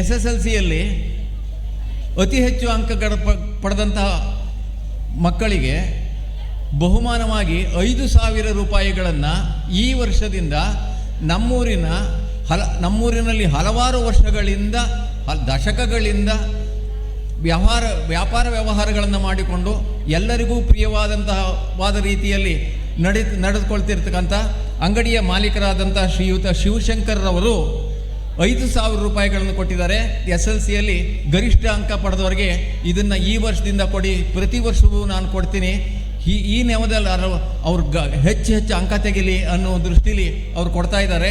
SSLCಯಲ್ಲಿ ಅತಿ ಹೆಚ್ಚು ಅಂಕಗಳ ಪಡೆದಂತಹ ಮಕ್ಕಳಿಗೆ ಬಹುಮಾನವಾಗಿ 5,000 ರೂಪಾಯಿಗಳನ್ನು ಈ ವರ್ಷದಿಂದ ನಮ್ಮೂರಿನಲ್ಲಿ ಹಲವಾರು ವರ್ಷಗಳಿಂದ ದಶಕಗಳಿಂದ ವ್ಯಾಪಾರ ವ್ಯವಹಾರಗಳನ್ನು ಮಾಡಿಕೊಂಡು ಎಲ್ಲರಿಗೂ ಪ್ರಿಯವಾದ ರೀತಿಯಲ್ಲಿ ನಡೆದುಕೊಳ್ತಿರ್ತಕ್ಕಂಥ ಅಂಗಡಿಯ ಮಾಲೀಕರಾದಂಥ ಶ್ರೀಯುತ ಶಿವಶಂಕರ್ರವರು 5,000 ರೂಪಾಯಿಗಳನ್ನು ಕೊಟ್ಟಿದ್ದಾರೆ. SLCಯಲ್ಲಿ ಗರಿಷ್ಠ ಅಂಕ ಪಡೆದವರಿಗೆ ಇದನ್ನು ಈ ವರ್ಷದಿಂದ ಕೊಡಿ, ಪ್ರತಿ ವರ್ಷವೂ ನಾನು ಕೊಡ್ತೀನಿ, ಈ ನೆವದಲ್ಲಿ ಅವ್ರು ಹೆಚ್ಚು ಅಂಕ ತೆಗಿಲಿ ಅನ್ನೋ ದೃಷ್ಟಿಲಿ ಅವ್ರು ಕೊಡ್ತಾ ಇದ್ದಾರೆ.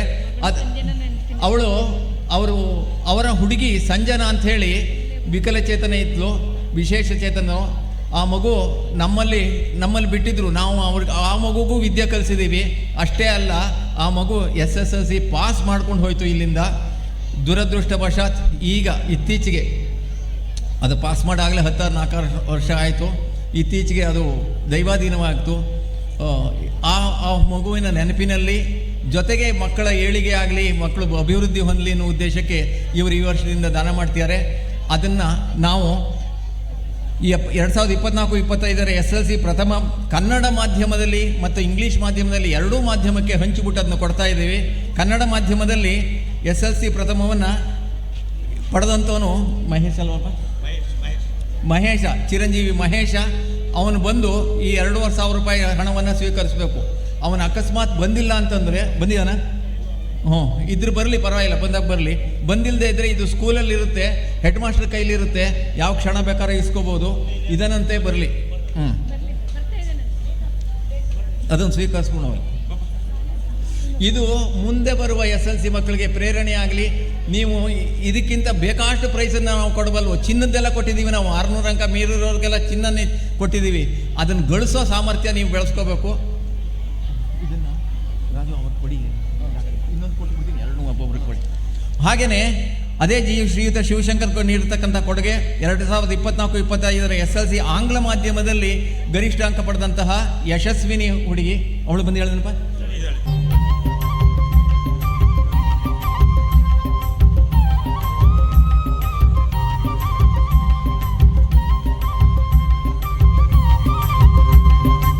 ಅವರ ಹುಡುಗಿ ಸಂಜನಾ ಅಂಥೇಳಿ ವಿಕಲಚೇತನ ಇದ್ಲು, ವಿಶೇಷ ಚೇತನ. ಆ ಮಗು ನಮ್ಮಲ್ಲಿ ಬಿಟ್ಟಿದ್ರು, ನಾವು ಆ ಮಗುಗೂ ವಿದ್ಯೆ ಕಲಿಸಿದ್ದೀವಿ. ಅಷ್ಟೇ ಅಲ್ಲ, ಆ ಮಗು SSLC ಪಾಸ್ ಮಾಡ್ಕೊಂಡು ಹೋಯಿತು ಇಲ್ಲಿಂದ. ದುರದೃಷ್ಟವಶಾತ್ ಈಗ ಇತ್ತೀಚೆಗೆ ಅದು ಪಾಸ್ ಮಾಡಾಗಲೇ 14 ವರ್ಷ ಆಯಿತು. ಇತ್ತೀಚೆಗೆ ಅದು ದೈವಾಧೀನವಾಯಿತು. ಆ ಮಗುವಿನ ನೆನಪಿನಲ್ಲಿ ಜೊತೆಗೆ ಮಕ್ಕಳ ಏಳಿಗೆ ಆಗಲಿ, ಮಕ್ಕಳು ಅಭಿವೃದ್ಧಿ ಹೊಂದಲಿ ಅನ್ನೋ ಉದ್ದೇಶಕ್ಕೆ ಇವರು ಈ ವರ್ಷದಿಂದ ದಾನ ಮಾಡ್ತಿದ್ದಾರೆ. ಅದನ್ನು ನಾವು 2024-25 SLC ಪ್ರಥಮ ಕನ್ನಡ ಮಾಧ್ಯಮದಲ್ಲಿ ಮತ್ತು ಇಂಗ್ಲೀಷ್ ಮಾಧ್ಯಮದಲ್ಲಿ ಎರಡೂ ಮಾಧ್ಯಮಕ್ಕೆ ಹಂಚಿಬಿಟ್ಟು ಅದನ್ನು ಕೊಡ್ತಾ ಇದ್ದೀವಿ. ಕನ್ನಡ ಮಾಧ್ಯಮದಲ್ಲಿ SLC ಪ್ರಥಮವನ್ನು ಪಡೆದಂಥವನು ಮಹೇಶ, ಚಿರಂಜೀವಿ ಮಹೇಶ. ಅವನು ಬಂದು ಈ 2,500 ರೂಪಾಯಿ ಹಣವನ್ನು ಸ್ವೀಕರಿಸಬೇಕು. ಅವನು ಅಕಸ್ಮಾತ್ ಬಂದಿಲ್ಲ ಅಂತಂದರೆ, ಬಂದಿದ್ದಾನ? ಇದ್ರೆ ಬರಲಿ, ಪರವಾಗಿಲ್ಲ, ಬಂದಾಗ ಬರಲಿ. ಬಂದಿಲ್ಲದೆ ಇದ್ದರೆ ಇದು ಸ್ಕೂಲಲ್ಲಿರುತ್ತೆ, ಹೆಡ್ ಮಾಸ್ಟರ್ ಕೈಲಿರುತ್ತೆ, ಯಾವ ಕ್ಷಣ ಬೇಕಾದ್ರೂ ಇಸ್ಕೋಬೋದು. ಇದನ್ನಂತೆ ಬರಲಿ, ಅದನ್ನು ಸ್ವೀಕರಿಸ್ಕೊಂಡು ಅವನು. ಇದು ಮುಂದೆ ಬರುವ SLC ಮಕ್ಕಳಿಗೆ ಪ್ರೇರಣೆ ಆಗಲಿ. ನೀವು ಇದಕ್ಕಿಂತ ಬೇಕಾಷ್ಟು ಪ್ರೈಸನ್ನು ನಾವು ಕೊಡಬಲ್ವ. ಚಿನ್ನದ್ದೆಲ್ಲ ಕೊಟ್ಟಿದ್ದೀವಿ ನಾವು, 600 ಅಂಕ ಮೀರಿರೋರಿಗೆಲ್ಲ ಚಿನ್ನನೇ ಕೊಟ್ಟಿದ್ದೀವಿ. ಅದನ್ನು ಗಳಿಸೋ ಸಾಮರ್ಥ್ಯ ನೀವು ಬೆಳೆಸ್ಕೋಬೇಕು. ಇದನ್ನು ರಾಜು ಅವ್ರು ಕೊಡಿ, ಇನ್ನೊಂದು ಕೊಟ್ಟು ಎರಡನ್ನೂ ಒಬ್ಬೊಬ್ರಿಗೆ ಕೊಡಿ. ಹಾಗೆಯೇ ಅದೇ ಶ್ರೀಯುತ ಶಿವಶಂಕರ್ ನೀಡಿರ್ತಕ್ಕಂಥ ಕೊಡುಗೆ 2024-25 SLC ಆಂಗ್ಲ ಮಾಧ್ಯಮದಲ್ಲಿ ಗರಿಷ್ಠ ಅಂಕ ಪಡೆದಂತಹ ಯಶಸ್ವಿನಿ ಹುಡುಗಿ, ಅವಳು ಬಂದು ಹೇಳಿದನಪ್ಪ,